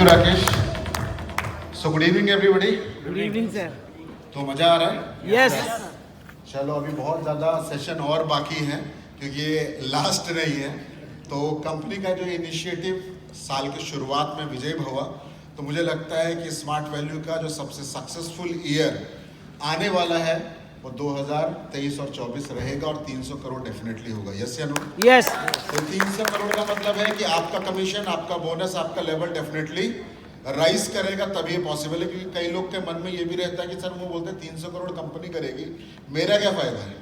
You Rakesh. So good evening everybody. Good evening sir. तो मजा आ रहा है? यस. चलो अभी बहुत ज़्यादा सेशन और बाकी हैं क्योंकि ये लास्ट नहीं है. तो कंपनी का जो इनिशिएटिव साल की शुरुआत में विजय हुआ, तो मुझे लगता है कि स्मार्ट वैल्यू का जो सबसे सक्सेसफुल ईयर आने वाला है वो 2023 और 24 रहेगा और 300 करोड़ डेफिनेटली होगा. यस या नो? यस. तो 300 करोड़ का मतलब है कि आपका कमीशन, आपका बोनस, आपका लेवल डेफिनेटली राइज करेगा. तभी ये पॉसिबल है क्योंकि कई लोग के मन में ये भी रहता है कि सर वो बोलते हैं 300 करोड़ कंपनी करेगी, मेरा क्या फायदा है.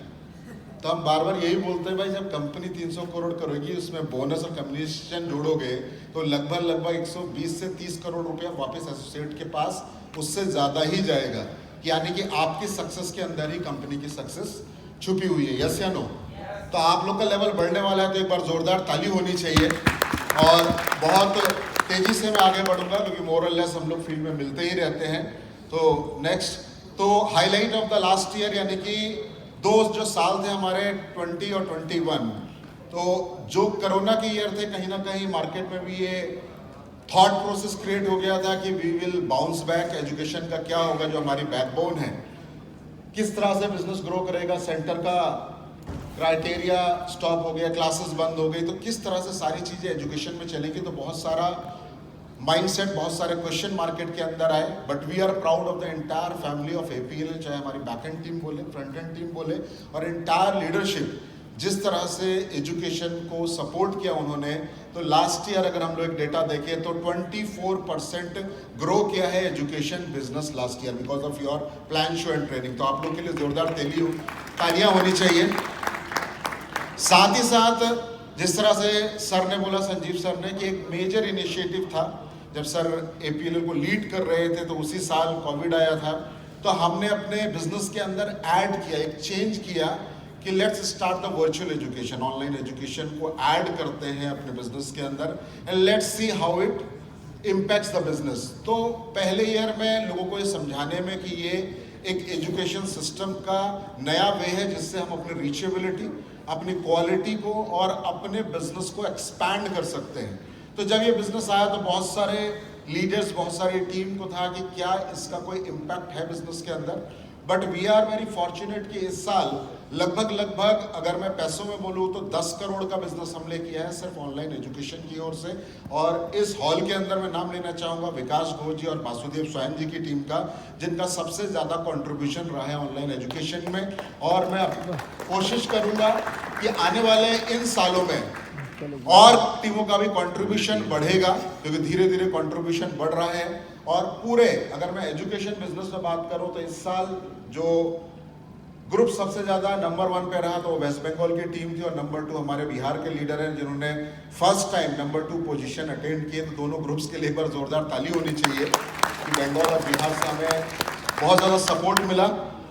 तो हम बार बार यही बोलते हैं भाई, जब कंपनी 300 करोड़ करेगी उसमें बोनस और कमीशन जोड़ोगे तो लगभग 120 से 30 करोड़ रुपया वापस एसोसिएट के पास उससे ज़्यादा ही जाएगा. यानी कि आपकी सक्सेस के अंदर ही कंपनी की सक्सेस छुपी हुई है. यस या नो? तो आप लोग का लेवल बढ़ने वाला है तो एक बार जोरदार ताली होनी चाहिए. और बहुत तेजी से मैं आगे बढ़ूंगा क्योंकि मोर और लेस हम लोग फील्ड में मिलते ही रहते हैं. तो नेक्स्ट, तो highlight of the last year, यानी कि दो जो साल थे हमारे 20 और 21, तो जो कोरोना के ईयर थे, कहीं ना कहीं मार्केट में भी ये थॉट प्रोसेस क्रिएट हो गया था कि we will bounce back. Education का क्या होगा, जो हमारी बैकबोन है, किस तरह से बिजनेस ग्रो करेगा. सेंटर का क्राइटेरिया स्टॉप हो गया, क्लासेस बंद हो गई, तो किस तरह से सारी चीज़ें एजुकेशन में चलेंगी. तो बहुत सारा माइंडसेट, बहुत सारे क्वेश्चन मार्केट के अंदर आए. But we are proud of the entire family of APL, चाहे हमारी बैक एंड टीम बोले, फ्रंट एंड टीम बोले, और एंटायर लीडरशिप जिस तरह से एजुकेशन को सपोर्ट किया उन्होंने. तो लास्ट ईयर अगर हम लोग एक डेटा देखें तो 24% ग्रो किया है education business last year because of your plan, show and training. तो आप लोग के लिए जोरदार तालियां होनी चाहिए. साथ ही साथ जिस तरह से सर ने बोला, संजीव सर ने, कि एक मेजर इनिशिएटिव था जब सर एपीएल को लीड कर रहे थे, तो उसी साल कोविड आया था. तो हमने अपने बिजनेस के अंदर ऐड किया, एक चेंज किया कि let's start the virtual education. Online education को ऐड करते हैं अपने बिजनेस के अंदर and let's see how it impacts the business. तो पहले ईयर में लोगों को ये समझाने में कि ये एक एजुकेशन सिस्टम का नया वे है जिससे हम अपनी रीचेबिलिटी, अपनी क्वालिटी को और अपने बिजनेस को एक्सपैंड कर सकते हैं. तो जब ये बिजनेस आया तो बहुत सारे लीडर्स, बहुत सारी टीम को था कि क्या इसका कोई इम्पैक्ट है बिजनेस के अंदर. But we are very fortunate कि इस साल लगभग अगर मैं पैसों में बोलूँ तो 10 करोड़ का बिजनेस हमने किया है सिर्फ ऑनलाइन एजुकेशन की ओर से. और इस हॉल के अंदर मैं नाम लेना चाहूँगा विकास घोष जी और वासुदेव स्वयं जी की टीम का, जिनका सबसे ज़्यादा कंट्रीब्यूशन रहा है ऑनलाइन एजुकेशन में. और मैं कोशिश करूँगा कि आने वाले इन सालों में और टीमों का भी कंट्रीब्यूशन बढ़ेगा क्योंकि धीरे धीरे कंट्रीब्यूशन बढ़ रहा है. और पूरे, अगर मैं एजुकेशन बिजनेस में बात करूं तो इस साल जो ग्रुप सबसे ज़्यादा नंबर 1 पे रहा तो वो वेस्ट बंगाल की टीम थी और नंबर 2 हमारे बिहार के लीडर हैं जिन्होंने first time number 2 position attend किए. तो दोनों ग्रुप्स के लिए एक बार जोरदार ताली होनी चाहिए कि बंगाल और बिहार से हमें बहुत ज़्यादा सपोर्ट मिला.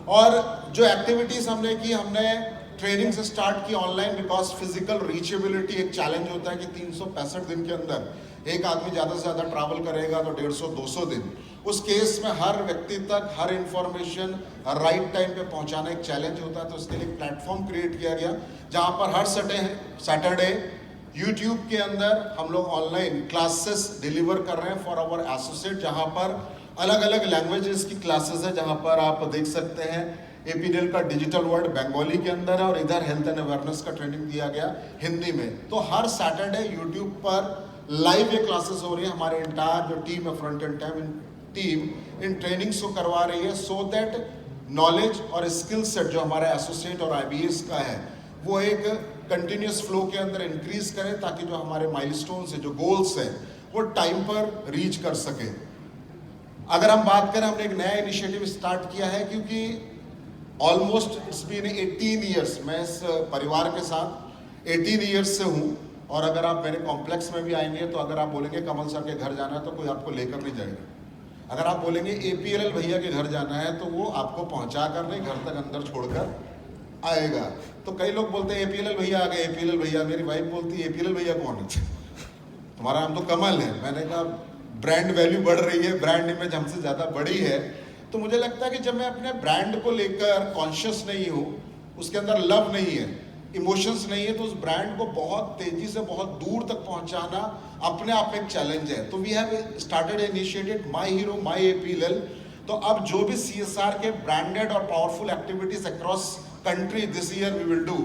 और जो एक्टिविटीज़ हमने की, हमने ट्रेनिंग से स्टार्ट की ऑनलाइन बिकॉज फिजिकल रीचेबिलिटी एक चैलेंज होता है कि 365 दिन के अंदर एक आदमी ज़्यादा से ज़्यादा ट्रैवल करेगा तो 150-200 दिन. उस केस में हर व्यक्ति तक हर इंफॉर्मेशन राइट टाइम पे पहुंचाना एक चैलेंज होता है. तो उसके लिए एक प्लेटफॉर्म क्रिएट किया गया जहां पर हर सैटरडे यूट्यूब के अंदर हम लोग ऑनलाइन क्लासेस डिलीवर कर रहे हैं फॉर आवर एसोसिएट, जहां पर अलग अलग लैंग्वेजेस की क्लासेस है. जहां पर आप देख सकते हैं एपीएल का डिजिटल वर्ड बंगाली के अंदर है और इधर हेल्थ एंड अवेयरनेस का ट्रेनिंग दिया गया हिंदी में. तो हर सैटरडे यूट्यूब पर लाइव ये क्लासेस हो रही है. हमारे इंटायर जो टीम है, फ्रंट एंड टीम, इन ट्रेनिंग्स को करवा रही है सो दैट नॉलेज और स्किल सेट जो हमारा एसोसिएट और आईबीएस का है वो एक कंटिन्यूस फ्लो के अंदर इंक्रीज करें ताकि जो हमारे माइलस्टोन्स है, जो गोल्स हैं, वो टाइम पर रीच कर सके. अगर हम बात करें, हमने एक नया इनिशिएटिव स्टार्ट किया है क्योंकि ऑलमोस्ट इट्स बीन 18 ईयर्स मैं इस परिवार के साथ 18 ईयर्स से हूँ. और अगर आप मेरे कॉम्प्लेक्स में भी आएंगे तो अगर आप बोलेंगे कमल सर के घर जाना है तो कोई आपको लेकर नहीं जाएगा. अगर आप बोलेंगे एपीएल भैया के घर जाना है तो वो आपको पहुंचा कर नहीं, घर तक अंदर छोड़कर आएगा. तो कई लोग बोलते हैं एपीएल भैया आ गए, एपीएल भैया. मेरी वाइफ बोलती है एपीएल भैया कौन है? तुम्हारा नाम तो कमल है. मैंने कहा ब्रांड वैल्यू बढ़ रही है, ब्रांड इमेज हमसे ज़्यादा बड़ी है. तो मुझे लगता है कि जब मैं अपने ब्रांड को लेकर कॉन्शियस नहीं हूँ, उसके अंदर लव नहीं है, इमोशंस नहीं है, तो उस ब्रांड को बहुत तेजी से बहुत दूर तक पहुंचाना अपने आप में एक चैलेंज है। तो we have started initiated my hero my APL. तो अब जो भी CSR के ब्रांडेड और powerful activities across country this year we will do,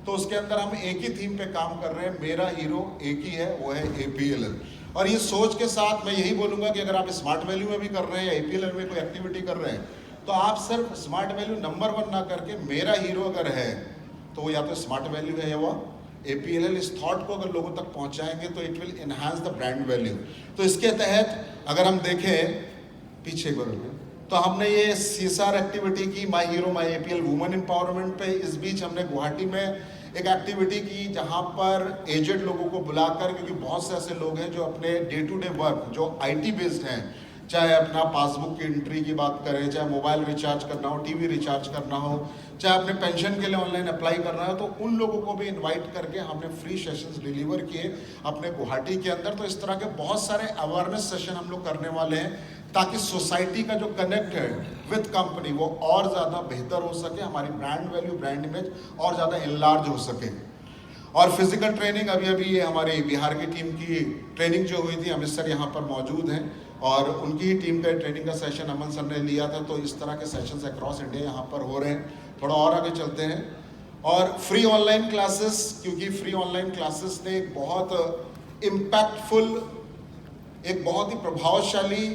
तो उसके अंदर हम एक ही थीम पे काम कर रहे हैं, मेरा हीरो एक ही है, वो है APLL। और ये सोच के साथ मैं यही बोलूंगा कि अगर आप स्मार्ट वैल्यू में भी कर रहे हैं या APLL में कोई एक्टिविटी कर रहे हैं, तो आप सिर्फ स्मार्ट वैल्यू नंबर 1 ना करके मेरा हीरो अगर है तो वो या तो स्मार्ट वैल्यू है या वो APLL। इस थॉट को अगर लोगों तक पहुंचाएंगे तो it will enhance the brand value. तो इसके तहत अगर हम देखें पीछे तो हमने ये CSR एक्टिविटी की माई हीरो माई APL वुमेन एम्पावरमेंट पे। इस बीच हमने गुवाहाटी में एक एक्टिविटी की जहां पर एजेड लोगों को बुलाकर, क्योंकि बहुत से ऐसे लोग हैं जो अपने डे टू डे वर्क जो IT बेस्ड हैं, चाहे अपना पासबुक की एंट्री की बात करें, चाहे मोबाइल रिचार्ज करना हो, TV रिचार्ज करना हो, चाहे अपने पेंशन के लिए ऑनलाइन अप्लाई करना हो, तो उन लोगों को भी इनवाइट करके हमने फ्री सेशंस डिलीवर किए अपने गुवाहाटी के अंदर। तो इस तरह के बहुत सारे अवेयरनेस सेशन हम लोग करने वाले हैं ताकि सोसाइटी का जो कनेक्ट है विद कंपनी वो और ज़्यादा बेहतर हो सके, हमारी ब्रांड वैल्यू ब्रांड इमेज और ज़्यादा इनलार्ज हो सके। और फिजिकल ट्रेनिंग अभी ये हमारी बिहार की टीम की ट्रेनिंग जो हुई थी, अमित सर यहाँ पर मौजूद हैं और उनकी टीम का ट्रेनिंग का सेशन अमन सर ने लिया था। तो इस तरह के सेशंस अक्रॉस इंडिया यहाँ पर हो रहे हैं। थोड़ा और आगे चलते हैं। और फ्री ऑनलाइन क्लासेस, क्योंकि फ्री ऑनलाइन क्लासेस ने एक बहुत इम्पैक्टफुल, एक बहुत ही प्रभावशाली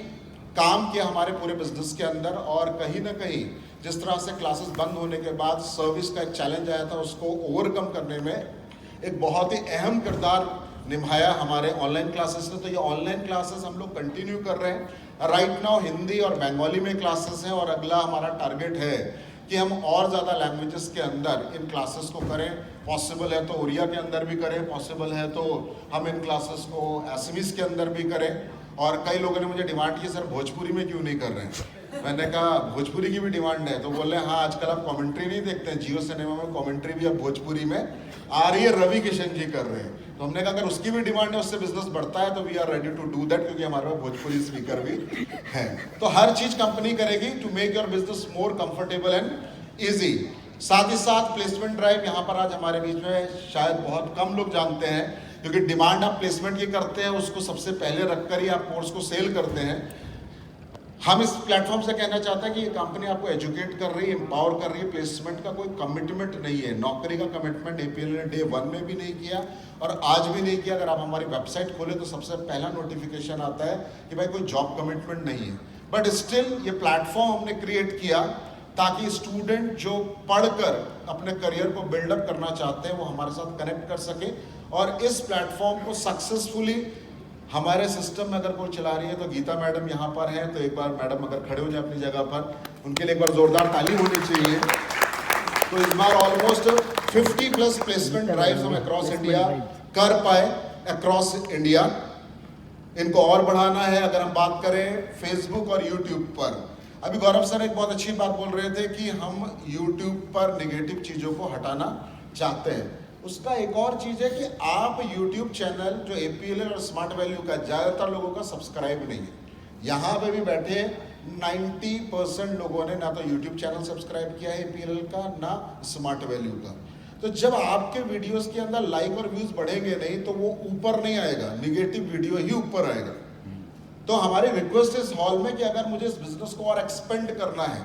काम किया हमारे पूरे बिजनेस के अंदर। और कहीं ना कहीं जिस तरह से क्लासेस बंद होने के बाद सर्विस का एक चैलेंज आया था, उसको ओवरकम करने में एक बहुत ही अहम किरदार निभाया हमारे ऑनलाइन क्लासेस ने। तो ये ऑनलाइन क्लासेस हम लोग कंटिन्यू कर रहे हैं। राइट नाउ हिंदी और बंगाली में क्लासेस हैं और अगला हमारा टारगेट है कि हम और ज़्यादा लैंग्वेजेस के अंदर इन क्लासेस को करें। पॉसिबल है तो उड़िया के अंदर भी करें, पॉसिबल है तो हम इन क्लासेस को एसएमएस के अंदर भी करें। और कई लोगों ने मुझे डिमांड की, सर भोजपुरी में क्यों नहीं कर रहे हैं? मैंने कहा भोजपुरी की भी डिमांड है। तो बोले हाँ, आजकल आप कमेंट्री नहीं देखते हैं, जियो सिनेमा में कमेंट्री भी अब भोजपुरी में आ रही है, रवि किशन जी कर रहे हैं। तो हमने कहा अगर उसकी भी डिमांड है, उससे बिजनेस बढ़ता है, तो we are ready to do that, क्योंकि हमारे पास भोजपुरी स्पीकर भी है। तो हर चीज कंपनी करेगी to make your business more comfortable and easy. साथ ही साथ प्लेसमेंट ड्राइव यहाँ पर आज हमारे बीच में शायद बहुत कम लोग जानते हैं, क्योंकि डिमांड आप प्लेसमेंट की करते हैं, उसको सबसे पहले रखकर ही आप कोर्स को सेल करते हैं। हम इस प्लेटफॉर्म से कहना चाहते हैं कि ये कंपनी आपको एजुकेट कर रही है, एम्पावर कर रही है। प्लेसमेंट का कोई कमिटमेंट नहीं है, नौकरी का कमिटमेंट APL ने डे 1 में भी नहीं किया और आज भी नहीं किया। अगर आप हमारी वेबसाइट खोले तो सबसे पहला नोटिफिकेशन आता है कि भाई कोई जॉब कमिटमेंट नहीं है। बट स्टिल ये प्लेटफॉर्म हमने क्रिएट किया ताकि स्टूडेंट जो पढ़कर अपने करियर को बिल्डअप करना चाहते हैं वो हमारे साथ कनेक्ट कर सके। और इस प्लेटफॉर्म को सक्सेसफुली हमारे सिस्टम में अगर कोई चला रही है तो गीता मैडम यहाँ पर हैं। तो एक बार मैडम अगर खड़े हो जाए अपनी जगह पर, उनके लिए एक बार जोरदार ताली होनी चाहिए। तो इस बार ऑलमोस्ट 50+ प्लेसमेंट ड्राइव्स हम अक्रॉस इंडिया कर पाए, अक्रॉस इंडिया। इनको और बढ़ाना है। अगर हम बात करें फेसबुक और यूट्यूब पर, अभी गौरव सर एक बहुत अच्छी बात बोल रहे थे कि हम यूट्यूब पर नेगेटिव चीज़ों को हटाना चाहते हैं। उसका एक और चीज़ है कि आप यूट्यूब चैनल जो APLL और स्मार्ट वैल्यू का ज़्यादातर लोगों का सब्सक्राइब नहीं है। यहाँ पे भी बैठे 90% लोगों ने ना तो यूट्यूब चैनल सब्सक्राइब किया है APLL का, ना स्मार्ट वैल्यू का। तो जब आपके वीडियोस के अंदर लाइक और व्यूज़ बढ़ेंगे नहीं तो वो ऊपर नहीं आएगा, निगेटिव वीडियो ही ऊपर आएगा। तो हमारी रिक्वेस्ट इस हॉल में कि अगर मुझे इस बिजनेस को और एक्सपेंड करना है,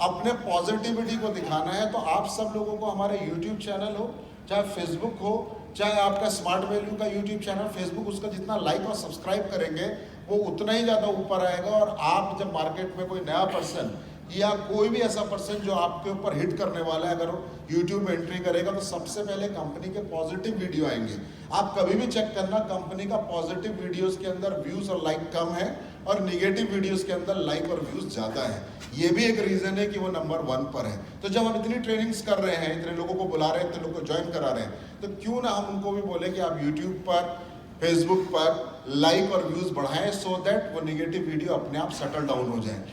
अपने पॉजिटिविटी को दिखाना है, तो आप सब लोगों को हमारे यूट्यूब चैनल हो, चाहे फेसबुक हो, चाहे आपका स्मार्ट वैल्यू का यूट्यूब चैनल, फेसबुक, उसका जितना लाइक और सब्सक्राइब करेंगे वो उतना ही ज़्यादा ऊपर आएगा। और आप जब मार्केट में कोई नया पर्सन या कोई भी ऐसा पर्सन जो आपके ऊपर हिट करने वाला है, अगर यूट्यूब में एंट्री करेगा तो सबसे पहले कंपनी के पॉजिटिव वीडियो आएंगे। आप कभी भी चेक करना, कंपनी का पॉजिटिव वीडियोस के अंदर व्यूज और लाइक कम है और निगेटिव वीडियोस के अंदर लाइक और व्यूज ज़्यादा है। ये भी एक रीज़न है कि वो नंबर 1 पर है। तो जब हम इतनी ट्रेनिंग्स कर रहे हैं, इतने लोगों को बुला रहे हैं, इतने लोगों को ज्वाइन करा रहे हैं, तो क्यों ना हम उनको भी बोले कि आप यूट्यूब पर, फेसबुक पर लाइक और व्यूज बढ़ाएं, सो दैट वो निगेटिव वीडियो अपने आप सेटल डाउन हो जाए।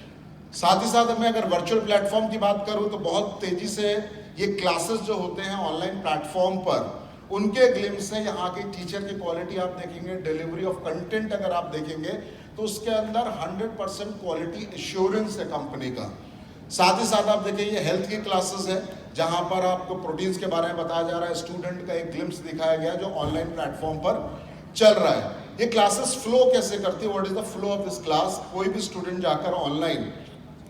साथ ही साथ मैं अगर वर्चुअल प्लेटफॉर्म की बात करूं तो बहुत तेजी से ये क्लासेस जो होते हैं ऑनलाइन प्लेटफॉर्म पर, उनके ग्लिम्स से यहाँ की टीचर की क्वालिटी आप देखेंगे, डिलीवरी ऑफ कंटेंट अगर आप देखेंगे तो उसके अंदर 100% क्वालिटी एश्योरेंस है कंपनी का। साथ ही साथ आप देखिए ये हेल्थ की क्लासेस है, जहां पर आपको प्रोटीन्स के बारे में बताया जा रहा है, स्टूडेंट का एक ग्लिम्स दिखाया गया जो ऑनलाइन प्लेटफॉर्म पर चल रहा है। ये क्लासेस फ्लो कैसे करती है, what is the flow of this class. कोई भी स्टूडेंट जाकर ऑनलाइन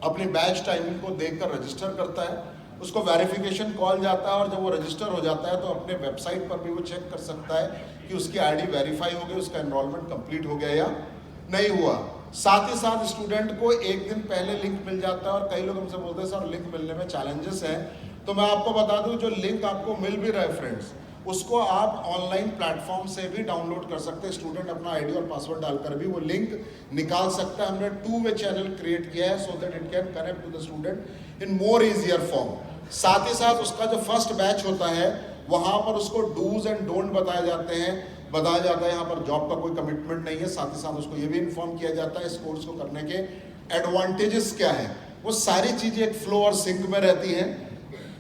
अपनी बैच टाइमिंग को देखकर रजिस्टर करता है, उसको वेरिफिकेशन कॉल जाता है, और जब वो रजिस्टर हो जाता है तो अपने वेबसाइट पर भी वो चेक कर सकता है कि उसकी आईडी वेरीफाई हो गई, उसका एनरोलमेंट कंप्लीट हो गया या नहीं हुआ। साथ ही साथ स्टूडेंट को एक दिन पहले लिंक मिल जाता है, और कई लोग हमसे बोलते हैं सर लिंक मिलने में चैलेंजेस हैं, तो मैं आपको बता दूं जो लिंक आपको मिल भी रहा है फ्रेंड्स, उसको आप ऑनलाइन प्लेटफॉर्म से भी डाउनलोड कर सकते हैं। स्टूडेंट अपना आईडी और पासवर्ड डालकर भी वो लिंक निकाल सकता है। हमने 2 वे चैनल क्रिएट किया है so that it can connect to the student in more easier form. साथ ही साथ उसका जो फर्स्ट बैच होता है वहां पर उसको डूज एंड डोंट बताए जाते हैं, बताया जाता है यहाँ पर जॉब का कोई कमिटमेंट नहीं है। साथ ही साथ उसको ये भी इन्फॉर्म किया जाता है इस कोर्स को करने के एडवांटेजेस क्या है। वो सारी चीजें एक फ्लो और सिंक में रहती हैं।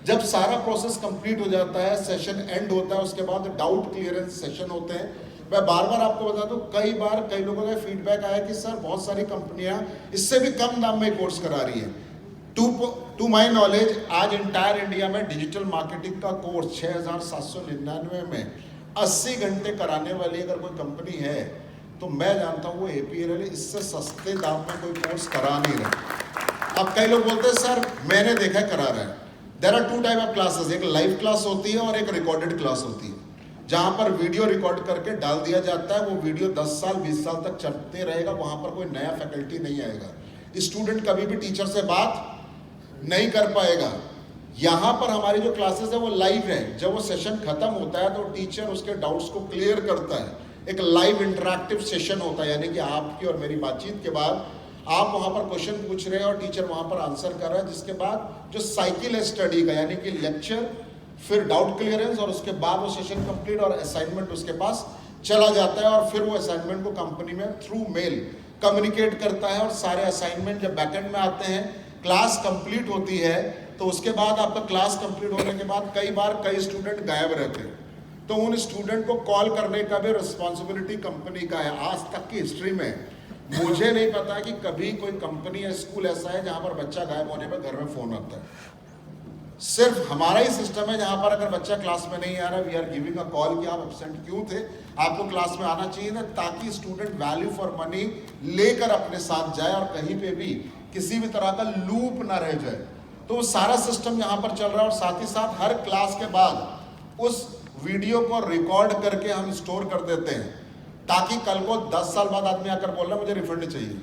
जब सारा प्रोसेस कंप्लीट हो जाता है, सेशन एंड होता है, उसके बाद डाउट क्लियरेंस सेशन होते हैं। मैं बार बार आपको बता दूं, कई बार कई लोगों का फीडबैक आया कि सर बहुत सारी कंपनियां इससे भी कम दाम में कोर्स करा रही है। टू माई नॉलेज आज इंटायर इंडिया में डिजिटल मार्केटिंग का कोर्स 6,799 में 80 घंटे कराने वाली अगर कोई कंपनी है तो मैं जानता हूँ वो APLL इससे सस्ते दाम में कोई कोर्स करा नहीं रहा। अब कई लोग बोलते हैं सर मैंने देखा करा रहा है। There are 2 type of classes, एक लाइव क्लास होती है और एक रिकॉर्डेड क्लास होती है, जहां पर वीडियो रिकॉर्ड करके डाल दिया जाता है। वो वीडियो 10 साल 20 साल तक चलते रहेगा, वहां पर कोई नया फैकल्टी नहीं आएगा, स्टूडेंट कभी भी टीचर से बात नहीं कर पाएगा। यहाँ पर हमारी जो क्लासेस है वो लाइव है। जब वो सेशन खत्म होता है तो टीचर उसके डाउट्स को क्लियर करता है। एक लाइव इंटरैक्टिव सेशन होता है, यानी कि आपकी और मेरी बातचीत के बाद आप वहाँ पर क्वेश्चन पूछ रहे हैं और टीचर वहाँ पर आंसर कर रहा है, जिसके बाद जो साइकिल है स्टडी का, यानी कि लेक्चर फिर डाउट क्लियरेंस और उसके बाद वो सेशन कंप्लीट और असाइनमेंट उसके पास चला जाता है, और फिर वो असाइनमेंट को कंपनी में थ्रू मेल कम्युनिकेट करता है। और सारे असाइनमेंट जब बैकएंड में आते हैं, क्लास कंप्लीट होती है, तो उसके बाद आपका क्लास कंप्लीट होने के बाद कई बार कई स्टूडेंट गायब रहते हैं, तो उन स्टूडेंट को कॉल करने का भी रिस्पॉन्सिबिलिटी कंपनी का है। आज तक की हिस्ट्री में मुझे नहीं पता कि कभी कोई कंपनी या स्कूल ऐसा है जहां पर बच्चा गायब होने पर घर में फोन आता है। सिर्फ हमारा ही सिस्टम है जहां पर अगर बच्चा क्लास में नहीं आ रहा, we are giving a call कि आप एब्सेंट क्यों थे, आपको क्लास में आना चाहिए था, ताकि स्टूडेंट वैल्यू फॉर मनी लेकर अपने साथ जाए और कहीं पे भी किसी भी तरह का लूप ना रह जाए। तो सारा सिस्टम यहाँ पर चल रहा है। और साथ ही साथ हर क्लास के बाद उस वीडियो को रिकॉर्ड करके हम स्टोर कर देते हैं, ताकि कल को 10 साल बाद आदमी आकर बोल रहा मुझे रिफंड चाहिए,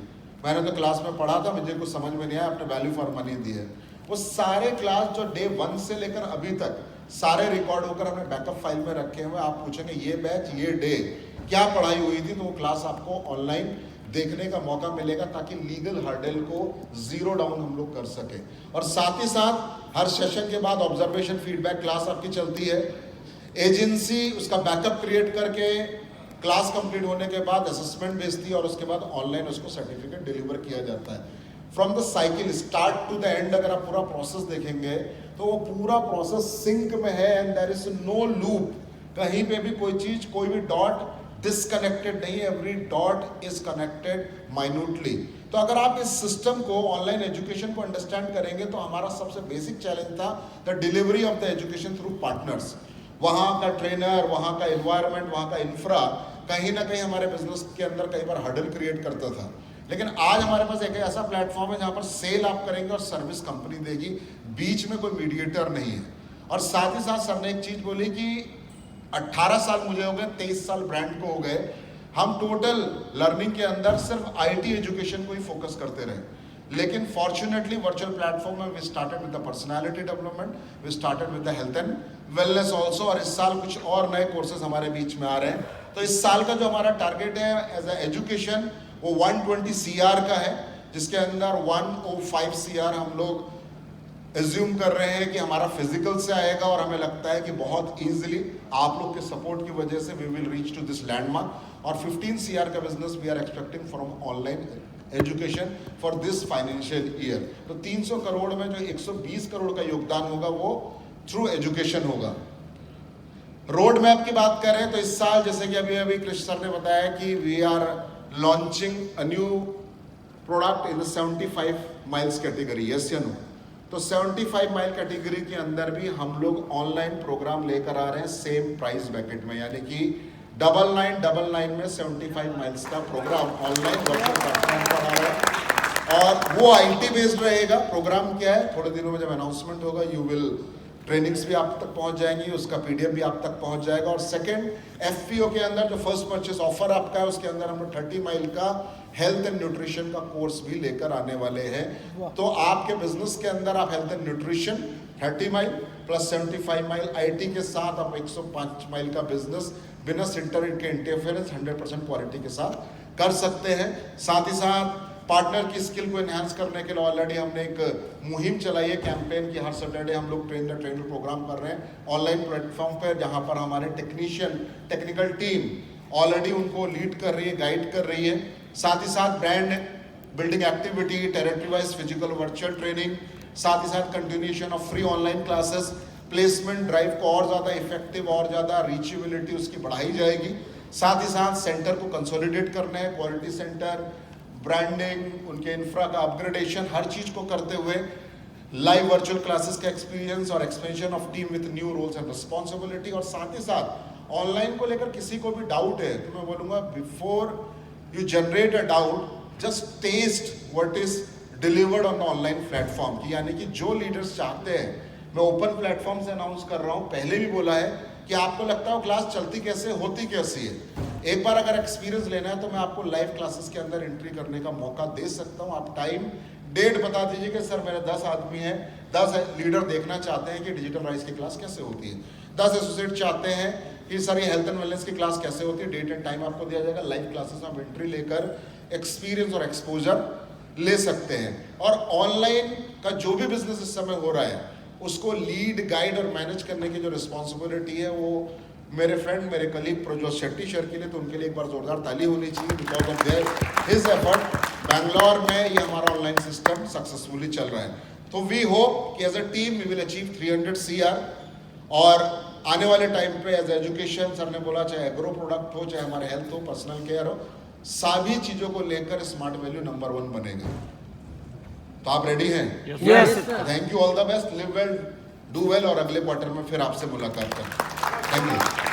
मैंने तो क्लास में पढ़ा था, मुझे कुछ समझ में नहीं आया, आपने वैल्यू फॉर मनी दी है। वो सारे क्लास जो डे 1 से लेकर अभी तक सारे रिकॉर्ड होकर हमने बैकअप फाइल में रखे हुए। आप पूछेंगे ये बैच ये डे क्या पढ़ाई हुई थी, तो वो क्लास आपको ऑनलाइन देखने का मौका मिलेगा, ताकि लीगल हर्डल को जीरो डाउन हम लोग कर सके। और साथ ही साथ हर सेशन के बाद ऑब्जर्वेशन फीडबैक क्लास आपकी चलती है। एजेंसी उसका बैकअप क्रिएट करके क्लास कंप्लीट होने के बाद असेसमेंट भेजती है, और उसके बाद ऑनलाइन उसको सर्टिफिकेट डिलीवर किया जाता है। From the cycle start to the end अगर आप पूरा प्रोसेस देखेंगे तो वो पूरा प्रोसेस सिंक में है, and there is no loop. कहीं पे भी कोई चीज, कोई भी डॉट डिसकनेक्टेड नहीं है, every dot is connected minutely. तो अगर आप इस सिस्टम को, ऑनलाइन एजुकेशन को अंडरस्टैंड करेंगे, तो हमारा सबसे बेसिक चैलेंज था the delivery of the education through partners. वहाँ का ट्रेनर, वहाँ का एनवायरनमेंट, वहाँ का इंफ्रा कहीं ना कहीं हमारे बिजनेस के अंदर कई बार हर्डल क्रिएट करता था। लेकिन आज हमारे पास एक ऐसा प्लेटफॉर्म है जहाँ पर सेल आप करेंगे और सर्विस कंपनी देगी, बीच में कोई मीडिएटर नहीं है। और साथ ही साथ सर ने एक चीज़ बोली कि 18 साल मुझे हो गए, 23 साल ब्रांड को हो गए, हम टोटल लर्निंग के अंदर सिर्फ IT एजुकेशन को ही फोकस करते रहे। लेकिन फॉर्चुनेटली वर्चुअल प्लेटफॉर्म में we started with the personality development, we started with the health and wellness also, और इस साल कुछ और नए कोर्सेज हमारे बीच में आ रहे हैं। तो इस साल का जो हमारा टारगेट है एज ए एजुकेशन वो 120 CR का है, जिसके अंदर 105 CR हम लोग एज्यूम कर रहे हैं कि हमारा फिजिकल से आएगा, और हमें लगता है कि बहुत ईजिली आप लोग के सपोर्ट की वजह से we will reach to this landmark. और 15 CR का business we are expecting from online education for this financial year. तो 300 करोड़ में जो 120 करोड़ का योगदान होगा वो थ्रू एजुकेशन होगा। रोड मैप की बात करें तो इस साल, जैसे कि अभी कृष्ण सर ने बताया कि we are launching a new product in 75 miles category, yes या नो? तो 75 माइल कैटेगरी के अंदर भी हम लोग ऑनलाइन प्रोग्राम लेकर आ रहे हैं सेम प्राइस ब्रैकेट में, यानी कि 9999 में 75 माइल्स का प्रोग्राम ऑनलाइन वर्चुअल प्लेटफॉर्म पर आ रहा है और वो आईटी बेस्ड रहेगा। प्रोग्राम क्या है, थोड़े दिनों में जब अनाउंसमेंट होगा यू विल ट्रेनिंग्स भी आप तक पहुंच जाएंगी, उसका पीडीएफ भी आप तक पहुंच जाएगा। और सेकंड एफपीओ के अंदर जो फर्स्ट परचेस ऑफर आपका है उसके अंदर हम लोग 30 माइल का हेल्थ एंड न्यूट्रिशन का कोर्स भी लेकर आने वाले हैं। तो आपके बिजनेस के अंदर आप health and nutrition 30 mile plus 75 mile IT के साथ आप 105 माइल का बिजनेस बिना इंटरनेट के इंटरफेरेंस 100% क्वालिटी के साथ कर सकते हैं। साथ ही साथ पार्टनर की स्किल को एनहांस करने के लिए ऑलरेडी हमने एक मुहिम चलाई है कैंपेन की, हर सैटरडे हम लोग ट्रेनर प्रोग्राम कर रहे हैं ऑनलाइन प्लेटफॉर्म पर, जहां पर हमारे टेक्निकल टीम ऑलरेडी उनको लीड कर रही है, गाइड कर रही है। साथ ही साथ brand building activity, territory wise physical virtual training, साथ ही साथ continuation of free online classes, placement drive को और ज़्यादा इफेक्टिव और ज़्यादा रीचेबिलिटी उसकी बढ़ाई जाएगी। साथ ही साथ सेंटर को कंसोलिडेट करना है, क्वालिटी सेंटर, ब्रांडिंग, उनके इंफ्रा का अपग्रेडेशन, हर चीज़ को करते हुए लाइव वर्चुअल क्लासेस का एक्सपीरियंस और expansion of team with new roles and responsibility. और साथ ही साथ ऑनलाइन को लेकर किसी को भी डाउट है तो मैं बोलूँगा before you generate a doubt, just taste what is delivered on the online platform की, यानी कि जो लीडर्स चाहते हैं, मैं ओपन प्लेटफॉर्म से अनाउंस कर रहा हूँ, पहले भी बोला है कि आपको लगता है क्लास चलती कैसे, होती कैसी है, एक बार अगर एक्सपीरियंस लेना है तो मैं आपको लाइव क्लासेस के अंदर एंट्री करने का मौका दे सकता हूँ। आप टाइम डेट बता दीजिए कि सर मेरे 10 आदमी हैं, 10 लीडर देखना चाहते हैं कि डिजिटल राइज की क्लास कैसे होती है, 10 एसोसिएट चाहते हैं कि सर ये हेल्थ एंड वेलनेस की क्लास कैसे होती है, डेट एंड टाइम आपको दिया जाएगा। लाइव क्लासेस में आप एंट्री लेकर एक्सपीरियंस और एक्सपोजर ले सकते हैं। और ऑनलाइन का जो भी बिजनेस इस समय हो रहा है उसको लीड, गाइड और मैनेज करने की जो रिस्पॉन्सिबिलिटी है वो मेरे फ्रेंड, मेरे कलीग प्रज्वल शेट्टी सर के लिए, तो उनके लिए एक बार जोरदार ताली होनी चाहिए because of their his effort. Bangalore में ये हमारा ऑनलाइन सिस्टम सक्सेसफुली चल रहा है। तो वी होप कि as a team we will achieve 300 CR और आने वाले टाइम पे एज एजुकेशन, सर ने बोला चाहे एग्रो प्रोडक्ट हो, चाहे हमारे हेल्थ हो, पर्सनल केयर हो, सभी चीज़ों को लेकर स्मार्ट वैल्यू नंबर 1 बनेंगे। तो आप रेडी हैं? Yes, thank you, all the best, live well, do well और अगले क्वार्टर में फिर आपसे मुलाकात करें। Thank you.